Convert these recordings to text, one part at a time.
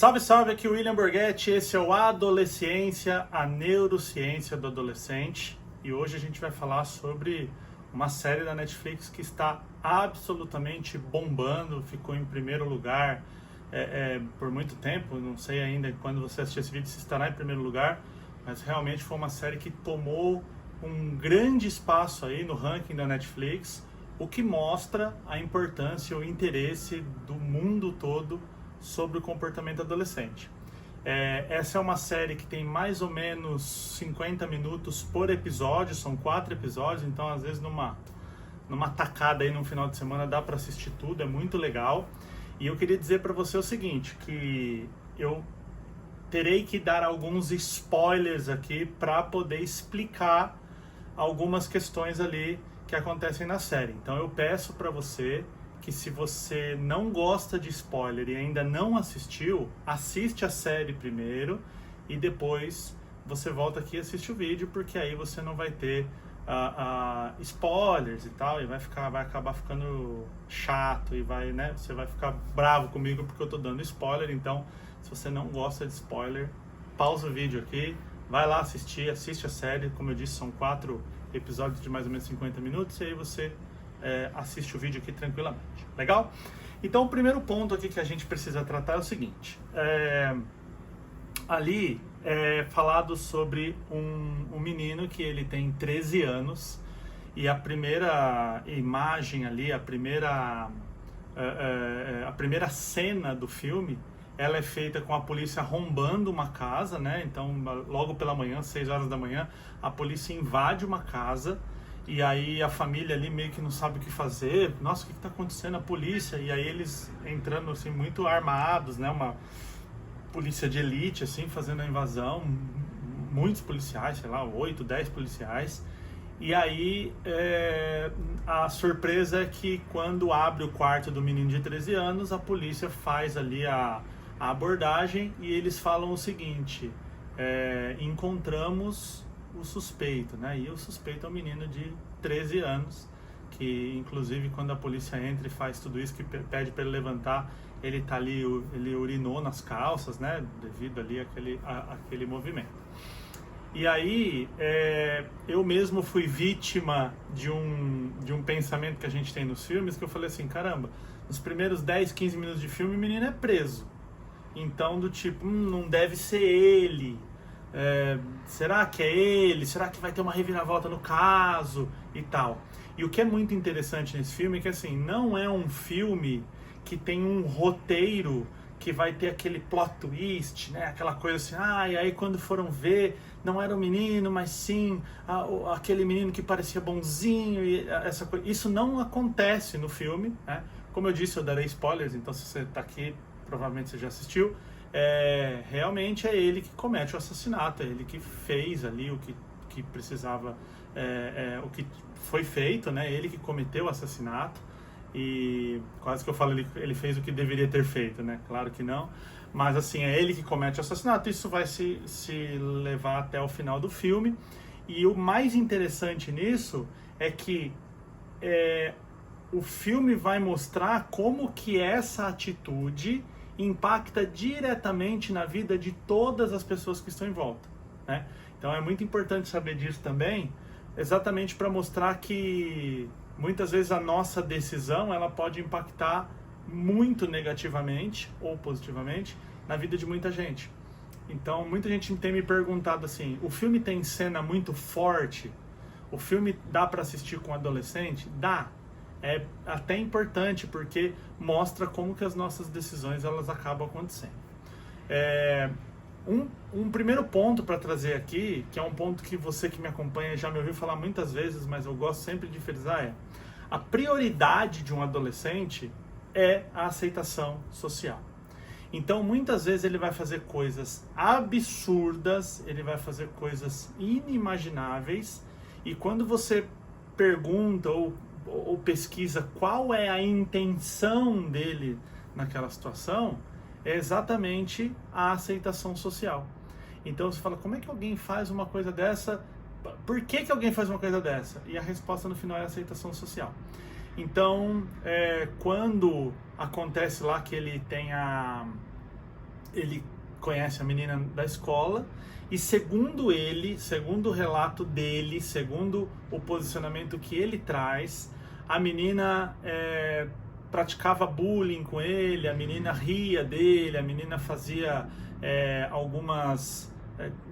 Salve, salve, aqui é o William Borghetti, esse é o Adolescência, a neurociência do adolescente. E hoje a gente vai falar sobre uma série da Netflix que está absolutamente bombando, ficou em primeiro lugar por muito tempo, não sei ainda quando você assistir esse vídeo se estará em primeiro lugar, mas realmente foi uma série que tomou um grande espaço aí no ranking da Netflix, o que mostra a importância e o interesse do mundo todo sobre o comportamento adolescente. Essa é uma série que tem mais ou menos 50 minutos por episódio, são 4 episódios, então às vezes numa tacada aí no final de semana dá para assistir tudo, é muito legal. E eu queria dizer para você o seguinte, que eu terei que dar alguns spoilers aqui para poder explicar algumas questões ali que acontecem na série. Então eu peço para você que, se você não gosta de spoiler e ainda não assistiu, assiste a série primeiro e depois você volta aqui e assiste o vídeo, porque aí você não vai ter spoilers e tal, e vai acabar ficando chato e você vai ficar bravo comigo porque eu tô dando spoiler. Então, se você não gosta de spoiler, pausa o vídeo aqui, vai lá assiste a série. Como eu disse, são 4 episódios de mais ou menos 50 minutos, e aí você assiste o vídeo aqui tranquilamente. Legal? Então, o primeiro ponto aqui que a gente precisa tratar é o seguinte. Ali é falado sobre um menino que ele tem 13 anos, e a primeira imagem ali, a primeira cena do filme, ela é feita com a polícia arrombando uma casa, né? Então, logo pela manhã, 6 horas da manhã, a polícia invade uma casa. E aí a família ali meio que não sabe o que fazer. Nossa, o que está acontecendo? A polícia. E aí eles entrando assim muito armados, né? Uma polícia de elite assim, fazendo a invasão. Muitos policiais, sei lá, 8, 10 policiais. E aí a surpresa é que quando abre o quarto do menino de 13 anos, a polícia faz ali a abordagem e eles falam o seguinte: encontramos o suspeito, né? E o suspeito é um menino de 13 anos, que inclusive quando a polícia entra e faz tudo isso, que pede para ele levantar, ele tá ali, ele urinou nas calças, né? Devido ali àquele movimento. E aí, eu mesmo fui vítima de um pensamento que a gente tem nos filmes, que eu falei assim, caramba, nos primeiros 10, 15 minutos de filme, o menino é preso. Então, do tipo, não deve ser ele. Será que é ele? Será que vai ter uma reviravolta no caso e tal? E o que é muito interessante nesse filme é que, assim, não é um filme que tem um roteiro que vai ter aquele plot twist, né? Aquela coisa assim, e aí quando foram ver, não era o menino, mas sim aquele menino que parecia bonzinho, e essa coisa. Isso não acontece no filme, né? Como eu disse, eu darei spoilers, então se você está aqui, provavelmente você já assistiu. Realmente é ele que comete o assassinato, é ele que fez ali o que precisava, o que foi feito, né? Ele que cometeu o assassinato, e quase que eu falo ele fez o que deveria ter feito, né? Claro que não, mas assim, é ele que comete o assassinato. Isso vai se levar até o final do filme, e o mais interessante nisso é que o filme vai mostrar como que essa atitude impacta diretamente na vida de todas as pessoas que estão em volta, né? Então é muito importante saber disso também, exatamente para mostrar que muitas vezes a nossa decisão ela pode impactar muito negativamente ou positivamente na vida de muita gente. Então muita gente tem me perguntado assim, o filme tem cena muito forte? O filme dá para assistir com adolescente? Dá. É até importante, porque mostra como que as nossas decisões elas acabam acontecendo. Um primeiro ponto para trazer aqui, que é um ponto que você que me acompanha já me ouviu falar muitas vezes, mas eu gosto sempre de frisar, a prioridade de um adolescente é a aceitação social. Então muitas vezes ele vai fazer coisas absurdas, ele vai fazer coisas inimagináveis, e quando você pergunta ou pesquisa qual é a intenção dele naquela situação, é exatamente a aceitação social. Então você fala, como é que alguém faz uma coisa dessa? Por que alguém faz uma coisa dessa? E a resposta no final é a aceitação social. Então, quando acontece lá que ele tem ele conhece a menina da escola e segundo ele, segundo o relato dele, segundo o posicionamento que ele traz, a menina praticava bullying com ele, a menina ria dele, a menina fazia algumas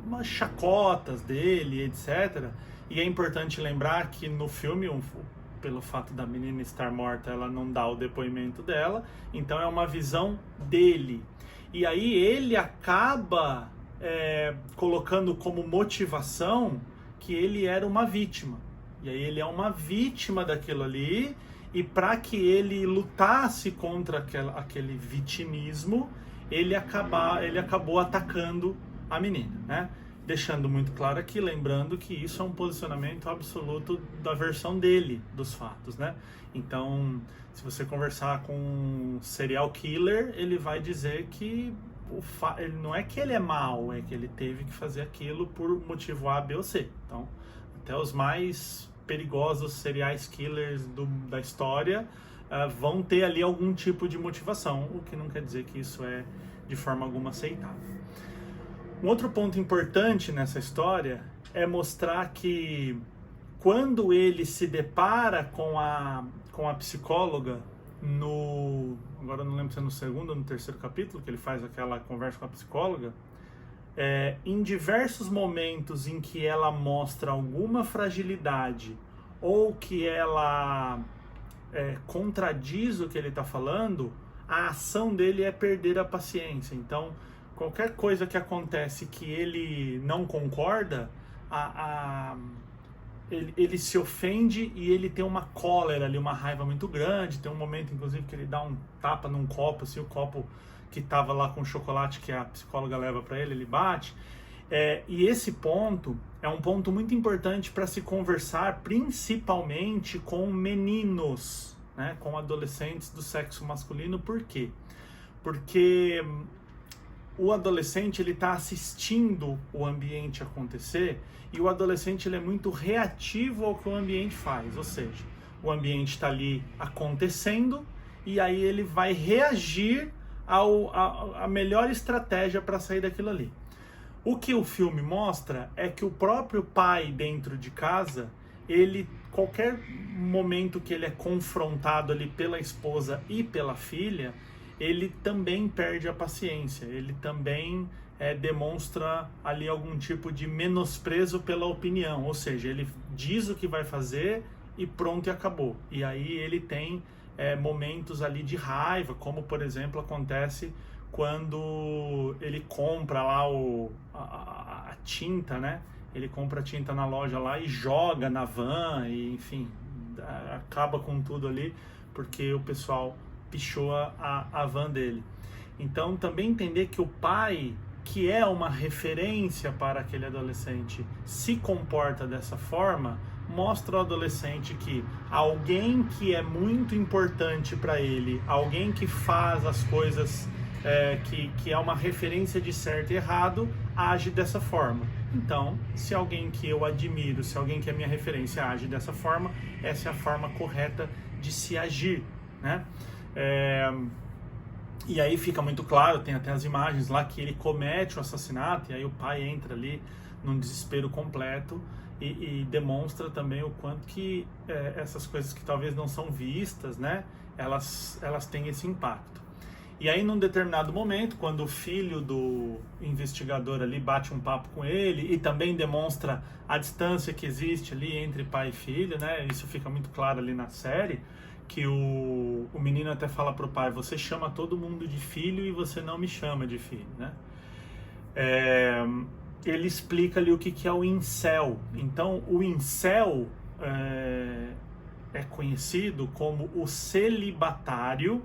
umas chacotas dele, etc. E é importante lembrar que no filme, pelo fato da menina estar morta, ela não dá o depoimento dela, então é uma visão dele. E aí ele acaba colocando como motivação que ele era uma vítima. E aí ele é uma vítima daquilo ali, e para que ele lutasse contra aquele vitimismo, ele acabou atacando a menina, né? Deixando muito claro aqui, lembrando que isso é um posicionamento absoluto da versão dele dos fatos, né? Então, se você conversar com um serial killer, ele vai dizer que ele não é que ele é mau, é que ele teve que fazer aquilo por motivo A, B ou C. Então, até os mais perigosos serial killers da história vão ter ali algum tipo de motivação, o que não quer dizer que isso é de forma alguma aceitável. Um outro ponto importante nessa história é mostrar que quando ele se depara com a psicóloga agora eu não lembro se é no segundo ou no terceiro capítulo que ele faz aquela conversa com a psicóloga, em diversos momentos em que ela mostra alguma fragilidade ou que ela contradiz o que ele está falando, a ação dele é perder a paciência. Então, qualquer coisa que acontece que ele não concorda, ele se ofende e ele tem uma cólera ali, uma raiva muito grande. Tem um momento, inclusive, que ele dá um tapa num copo, assim, o copo que estava lá com chocolate que a psicóloga leva para ele bate. E esse ponto é um ponto muito importante para se conversar, principalmente com meninos, né, com adolescentes do sexo masculino. Por quê? Porque o adolescente ele está assistindo o ambiente acontecer e o adolescente ele é muito reativo ao que o ambiente faz, ou seja, o ambiente está ali acontecendo e aí ele vai reagir a melhor estratégia para sair daquilo ali. O que o filme mostra é que o próprio pai dentro de casa, qualquer momento que ele é confrontado ali pela esposa e pela filha, ele também perde a paciência, ele também demonstra ali algum tipo de menosprezo pela opinião, ou seja, ele diz o que vai fazer e pronto, e acabou. E aí ele tem momentos ali de raiva, como por exemplo acontece quando ele compra lá a tinta, né? Ele compra a tinta na loja lá e joga na van, e enfim, acaba com tudo ali, porque o pessoal pichou a van dele. Então também entender que o pai, que é uma referência para aquele adolescente, se comporta dessa forma, mostra ao adolescente que alguém que é muito importante para ele, alguém que faz as coisas que é uma referência de certo e errado, age dessa forma. Então, se alguém que eu admiro, se alguém que é minha referência age dessa forma, essa é a forma correta de se agir, né? E aí fica muito claro, tem até as imagens lá que ele comete o assassinato, e aí o pai entra ali num desespero completo e demonstra também o quanto que essas coisas que talvez não são vistas, né, elas têm esse impacto. E aí num determinado momento, quando o filho do investigador ali bate um papo com ele e também demonstra a distância que existe ali entre pai e filho, né, isso fica muito claro ali na série, que o menino até fala pro pai: você chama todo mundo de filho e você não me chama de filho, né? Ele explica ali o que é o incel. Então, o incel é conhecido como o celibatário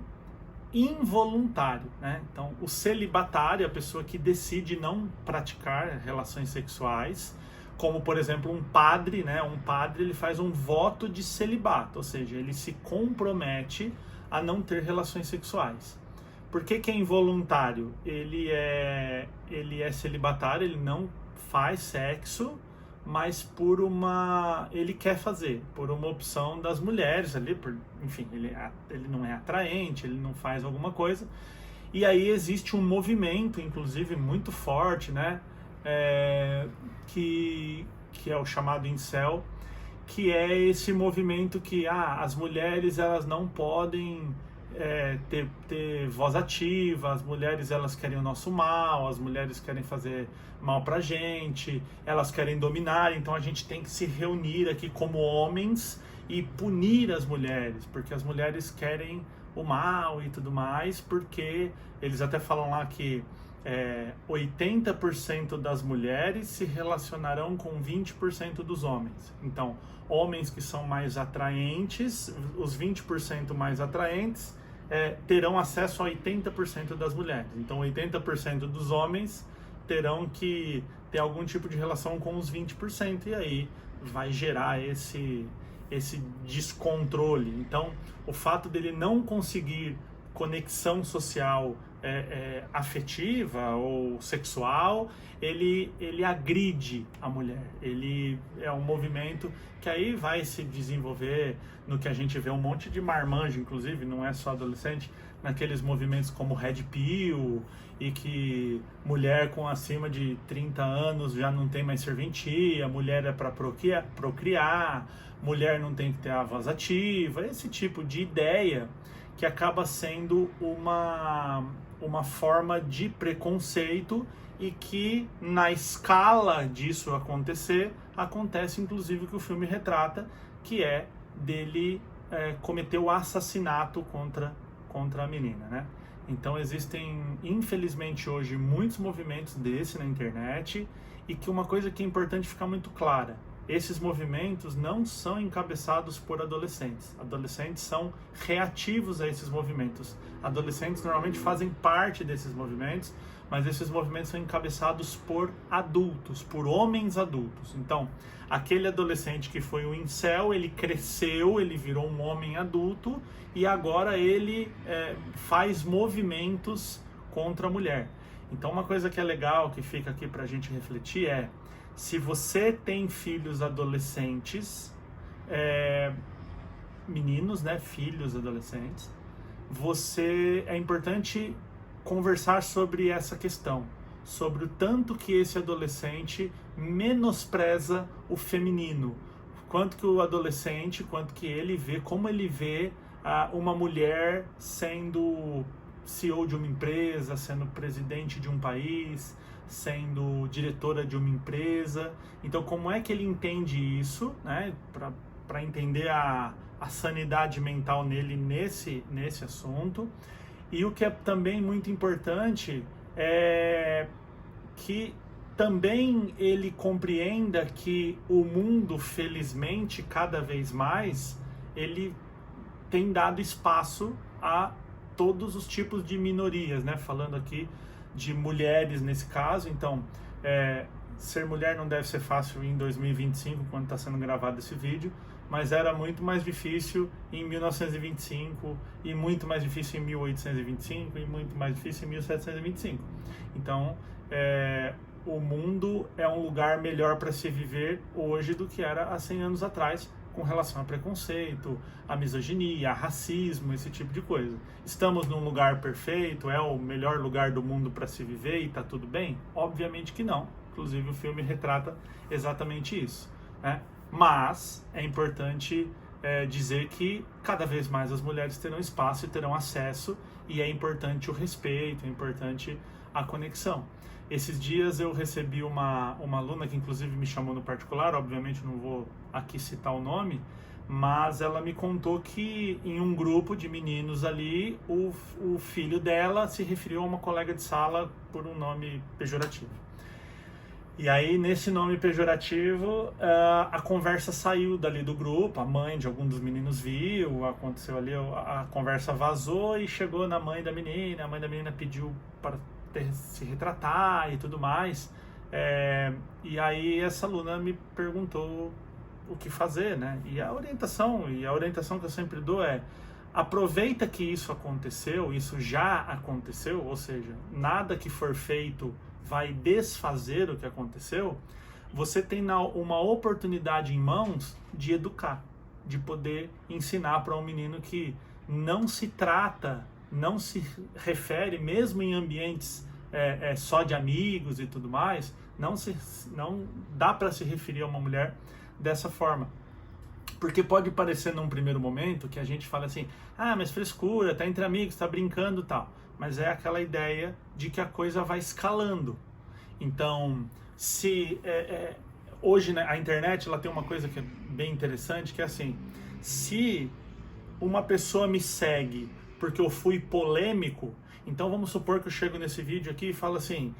involuntário, né? Então, o celibatário é a pessoa que decide não praticar relações sexuais, como por exemplo um padre, né? Um padre, ele faz um voto de celibato, ou seja, ele se compromete a não ter relações sexuais. Por que é involuntário? Ele é celibatário, ele não faz sexo, mas ele quer fazer, por uma opção das mulheres ali, enfim, ele não é atraente, ele não faz alguma coisa. E aí existe um movimento, inclusive, muito forte, né? Que é o chamado incel, que é esse movimento que as mulheres elas não podem ter voz ativa, as mulheres elas querem o nosso mal, as mulheres querem fazer mal pra gente, elas querem dominar, então a gente tem que se reunir aqui como homens e punir as mulheres, porque as mulheres querem o mal e tudo mais, porque eles até falam lá que 80% das mulheres se relacionarão com 20% dos homens. Então, homens que são mais atraentes, os 20% mais atraentes, terão acesso a 80% das mulheres. Então, 80% dos homens terão que ter algum tipo de relação com os 20%, e aí vai gerar esse descontrole. Então, o fato dele não conseguir conexão social afetiva ou sexual, ele agride a mulher. Ele é um movimento que aí vai se desenvolver no que a gente vê um monte de marmanjo, inclusive, não é só adolescente, naqueles movimentos como Red Pill, e que mulher com acima de 30 anos já não tem mais serventia, mulher é para procriar, mulher não tem que ter a voz ativa, esse tipo de ideia que acaba sendo uma forma de preconceito, e que na escala disso acontecer, acontece inclusive o que o filme retrata, que é dele cometer o assassinato contra a menina, né? Então existem, infelizmente hoje, muitos movimentos desse na internet, e que uma coisa que é importante ficar muito clara: esses movimentos não são encabeçados por adolescentes. Adolescentes são reativos a esses movimentos. Adolescentes normalmente fazem parte desses movimentos, mas esses movimentos são encabeçados por adultos, por homens adultos. Então, aquele adolescente que foi um incel, ele cresceu, ele virou um homem adulto, e agora ele faz movimentos contra a mulher. Então, uma coisa que é legal, que fica aqui pra gente refletir é: se você tem filhos adolescentes, meninos, né, filhos adolescentes, é importante conversar sobre essa questão, sobre o tanto que esse adolescente menospreza o feminino, quanto que o adolescente, quanto que ele vê, como ele vê uma mulher sendo CEO de uma empresa, sendo presidente de um país, sendo diretora de uma empresa. Então, como é que ele entende isso, né? Para entender a sanidade mental nele nesse assunto. E o que é também muito importante é que também ele compreenda que o mundo, felizmente, cada vez mais, ele tem dado espaço a todos os tipos de minorias, né? Falando aqui de mulheres nesse caso. Então, ser mulher não deve ser fácil em 2025, quando está sendo gravado esse vídeo, mas era muito mais difícil em 1925, e muito mais difícil em 1825, e muito mais difícil em 1725. Então, o mundo é um lugar melhor para se viver hoje do que era há 100 anos atrás, com relação a preconceito, a misoginia, a racismo, esse tipo de coisa. Estamos num lugar perfeito? É o melhor lugar do mundo para se viver e está tudo bem? Obviamente que não. Inclusive o filme retrata exatamente isso, né? Mas é importante dizer que cada vez mais as mulheres terão espaço e terão acesso, e é importante o respeito, é importante a conexão. Esses dias eu recebi uma aluna que inclusive me chamou no particular, obviamente não vou aqui citar o nome, mas ela me contou que em um grupo de meninos ali, o filho dela se referiu a uma colega de sala por um nome pejorativo. E aí, nesse nome pejorativo, a conversa saiu dali do grupo, a mãe de algum dos meninos viu, aconteceu ali, a conversa vazou e chegou na mãe da menina, a mãe da menina pediu para se retratar e tudo mais. E aí essa aluna me perguntou o que fazer, né? E a orientação que eu sempre dou é: aproveita que isso aconteceu, isso já aconteceu, ou seja, nada que for feito vai desfazer o que aconteceu. Você tem uma oportunidade em mãos de educar, de poder ensinar para um menino que não se trata não se refere, mesmo em ambientes só de amigos e tudo mais, não dá para se referir a uma mulher dessa forma. Porque pode parecer num primeiro momento que a gente fala assim, ah, mas frescura, tá entre amigos, tá brincando e tal. Mas é aquela ideia de que a coisa vai escalando. Então, se hoje, né, a internet ela tem uma coisa que é bem interessante, que é assim, se uma pessoa me segue porque eu fui polêmico, então vamos supor que eu chego nesse vídeo aqui e falo assim,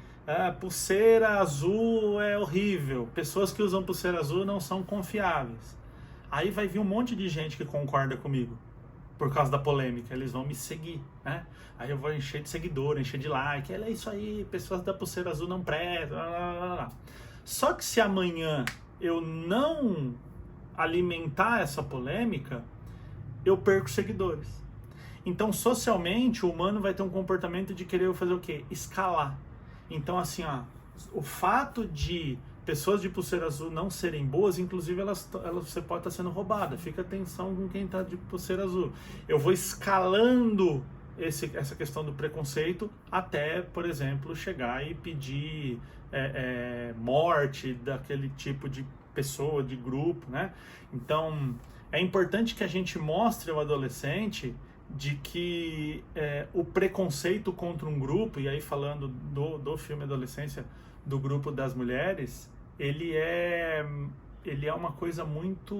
pulseira azul é horrível, pessoas que usam pulseira azul não são confiáveis. Aí vai vir um monte de gente que concorda comigo, por causa da polêmica, eles vão me seguir, né? Aí eu vou encher de seguidor, encher de like, é isso aí, pessoas da pulseira azul não prestam, lá. Só que se amanhã eu não alimentar essa polêmica, eu perco seguidores. Então, socialmente, o humano vai ter um comportamento de querer fazer o quê? Escalar. Então, assim, o fato de pessoas de pulseira azul não serem boas, inclusive você pode estar sendo roubada. Fica atenção com quem está de pulseira azul. Eu vou escalando essa questão do preconceito até, por exemplo, chegar e pedir morte daquele tipo de pessoa, de grupo, né? Então, é importante que a gente mostre ao adolescente de que o preconceito contra um grupo, e aí falando do filme Adolescência, do grupo das mulheres, ele é uma coisa muito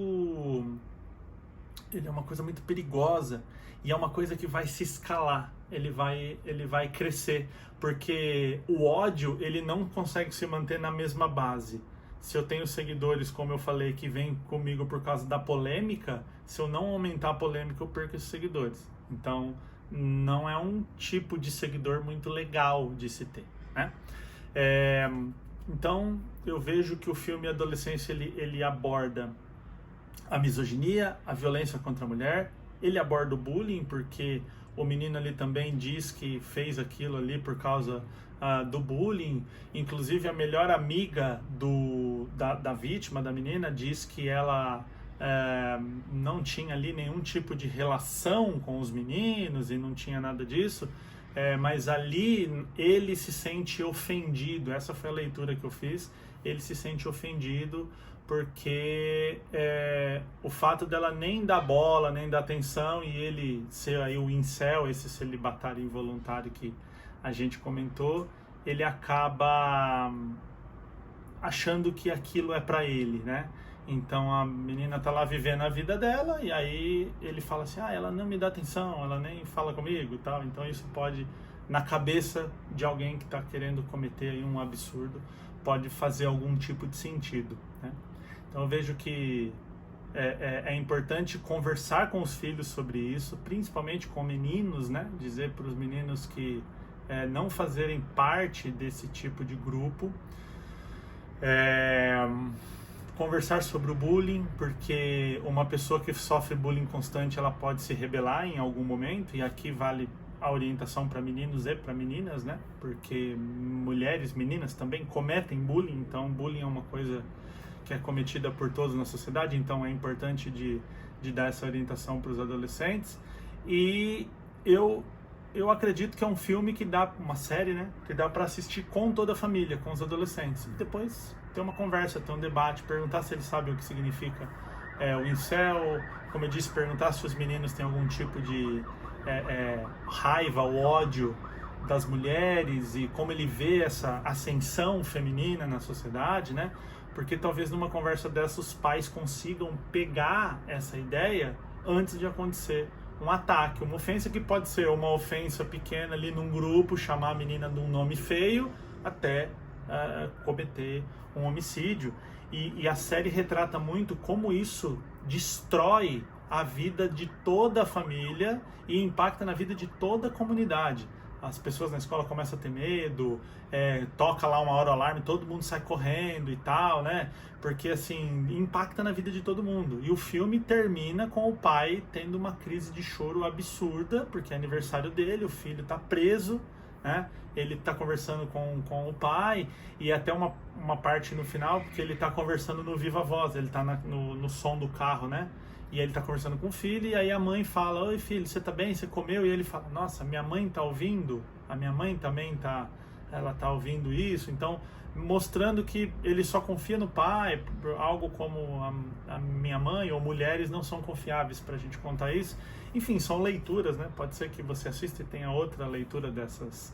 perigosa, e é uma coisa que vai se escalar, ele vai crescer, porque o ódio ele não consegue se manter na mesma base. Se eu tenho seguidores, como eu falei, que vêm comigo por causa da polêmica, se eu não aumentar a polêmica, eu perco esses seguidores. Então, não é um tipo de seguidor muito legal de se ter, né? Então, eu vejo que o filme Adolescência, ele aborda a misoginia, a violência contra a mulher, ele aborda o bullying, porque o menino ali também diz que fez aquilo ali por causa do bullying. Inclusive a melhor amiga da vítima, da menina, diz que ela não tinha ali nenhum tipo de relação com os meninos e não tinha nada disso, mas ali ele se sente ofendido. Essa foi a leitura que eu fiz. Ele se sente ofendido porque o fato dela nem dar bola, nem dar atenção, e ele ser aí o incel, esse celibatário involuntário que a gente comentou, ele acaba achando que aquilo é pra ele, né? Então a menina tá lá vivendo a vida dela, e aí ele fala assim, ela não me dá atenção, ela nem fala comigo e tal. Então isso pode, na cabeça de alguém que tá querendo cometer aí um absurdo, pode fazer algum tipo de sentido, né? Então eu vejo que é importante conversar com os filhos sobre isso, principalmente com meninos, né? Dizer para os meninos que não fazerem parte desse tipo de grupo. Conversar sobre o bullying, porque uma pessoa que sofre bullying constante, ela pode se rebelar em algum momento, e aqui vale a orientação para meninos e para meninas, né? Porque mulheres, meninas também cometem bullying, então bullying é uma coisa que é cometida por todos na sociedade, então é importante de dar essa orientação para os adolescentes. E eu acredito que é um filme que dá, uma série, né, que dá para assistir com toda a família, com os adolescentes. Depois ter uma conversa, ter um debate, perguntar se eles sabem o que significa o incel, como eu disse, perguntar se os meninos têm algum tipo de raiva ou ódio das mulheres, e como ele vê essa ascensão feminina na sociedade, né? Porque talvez numa conversa dessa os pais consigam pegar essa ideia antes de acontecer um ataque, uma ofensa, que pode ser uma ofensa pequena ali num grupo, chamar a menina de um nome feio, até cometer um homicídio. E a série retrata muito como isso destrói a vida de toda a família e impacta na vida de toda a comunidade. As pessoas na escola começam a ter medo, toca lá uma hora o alarme, todo mundo sai correndo e tal, né? Porque, assim, impacta na vida de todo mundo. E o filme termina com o pai tendo uma crise de choro absurda, porque é aniversário dele, o filho tá preso, né? Ele tá conversando com o pai, e até uma parte no final, porque ele tá conversando no viva voz, ele tá no som do carro, né? E ele tá conversando com o filho, e aí a mãe fala: oi filho, você tá bem? Você comeu? E ele fala: nossa, minha mãe tá ouvindo? A minha mãe também ela tá ouvindo isso? Então, mostrando que ele só confia no pai, algo como a minha mãe ou mulheres não são confiáveis pra gente contar isso. Enfim, são leituras, né? Pode ser que você assista e tenha outra leitura dessas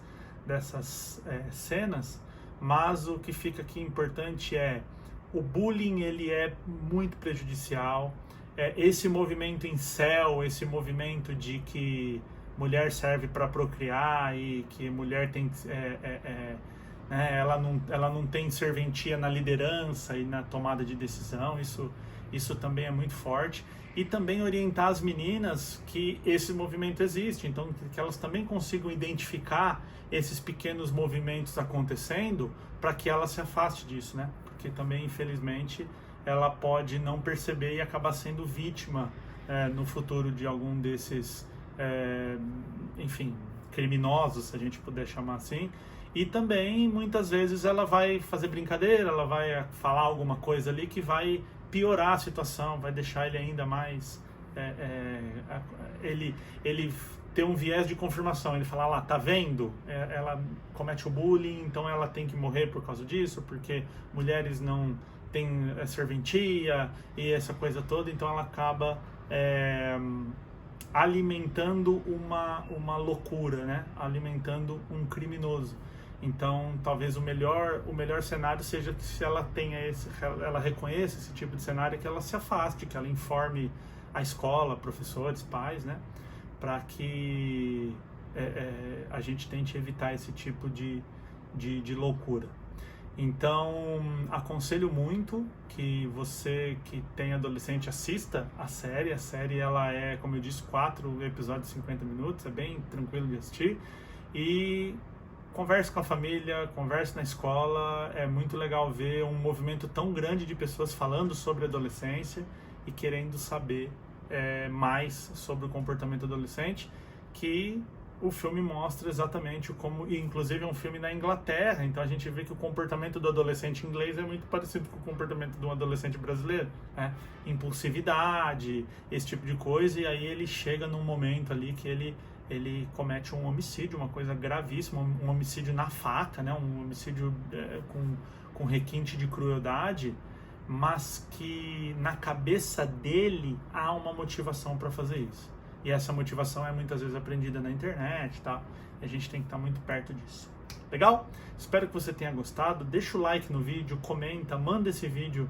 cenas, mas o que fica aqui importante é: o bullying, ele é muito prejudicial. Esse movimento incel, esse movimento de que mulher serve para procriar e que mulher tem né, ela não tem serventia na liderança e na tomada de decisão, isso também é muito forte. E também orientar as meninas que esse movimento existe, então que elas também consigam identificar esses pequenos movimentos acontecendo para que ela se afaste disso, né? Porque também, infelizmente, ela pode não perceber e acabar sendo vítima no futuro de algum desses, enfim, criminosos, se a gente puder chamar assim. E também, muitas vezes, ela vai fazer brincadeira, ela vai falar alguma coisa ali que vai piorar a situação, vai deixar ele ainda mais... ele ter um viés de confirmação, ele fala: lá, tá vendo? Ela comete o bullying, então ela tem que morrer por causa disso, porque mulheres não têm serventia e essa coisa toda, então ela acaba alimentando uma loucura, né? Alimentando um criminoso. Então, talvez o melhor cenário seja que, se ela ela reconheça esse tipo de cenário, que ela se afaste, que ela informe a escola, professores, pais, né? Para que a gente tente evitar esse tipo de loucura. Então, aconselho muito que você que tem adolescente assista a série. A série, ela é, como eu disse, 4 episódios de 50 minutos, é bem tranquilo de assistir. E converse com a família, converse na escola. É muito legal ver um movimento tão grande de pessoas falando sobre adolescência e querendo saber mais sobre o comportamento adolescente, que o filme mostra exatamente como, e inclusive é um filme na Inglaterra, então a gente vê que o comportamento do adolescente inglês é muito parecido com o comportamento de um adolescente brasileiro, né? Impulsividade, esse tipo de coisa, e aí ele chega num momento ali que ele comete um homicídio, uma coisa gravíssima, um homicídio na faca, né? Um homicídio com requinte de crueldade, mas que na cabeça dele há uma motivação para fazer isso. E essa motivação é muitas vezes aprendida na internet, tá? E a gente tem que estar muito perto disso. Legal? Espero que você tenha gostado. Deixa o like no vídeo, comenta, manda esse vídeo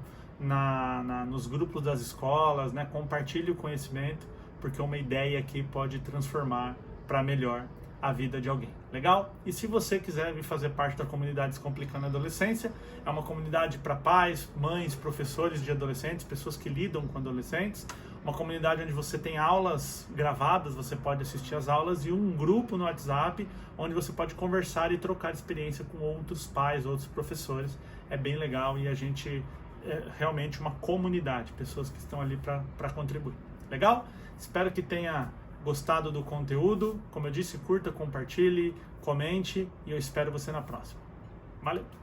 nos grupos das escolas, né? Compartilhe o conhecimento, porque uma ideia aqui pode transformar para melhor a vida de alguém. Legal? E se você quiser vir fazer parte da comunidade Descomplicando a Adolescência, é uma comunidade para pais, mães, professores de adolescentes, pessoas que lidam com adolescentes, uma comunidade onde você tem aulas gravadas, você pode assistir as aulas, e um grupo no WhatsApp onde você pode conversar e trocar experiência com outros pais, outros professores. É bem legal e a gente é realmente uma comunidade, pessoas que estão ali para contribuir. Legal? Espero que tenha gostado do conteúdo. Como eu disse, curta, compartilhe, comente, e eu espero você na próxima. Valeu!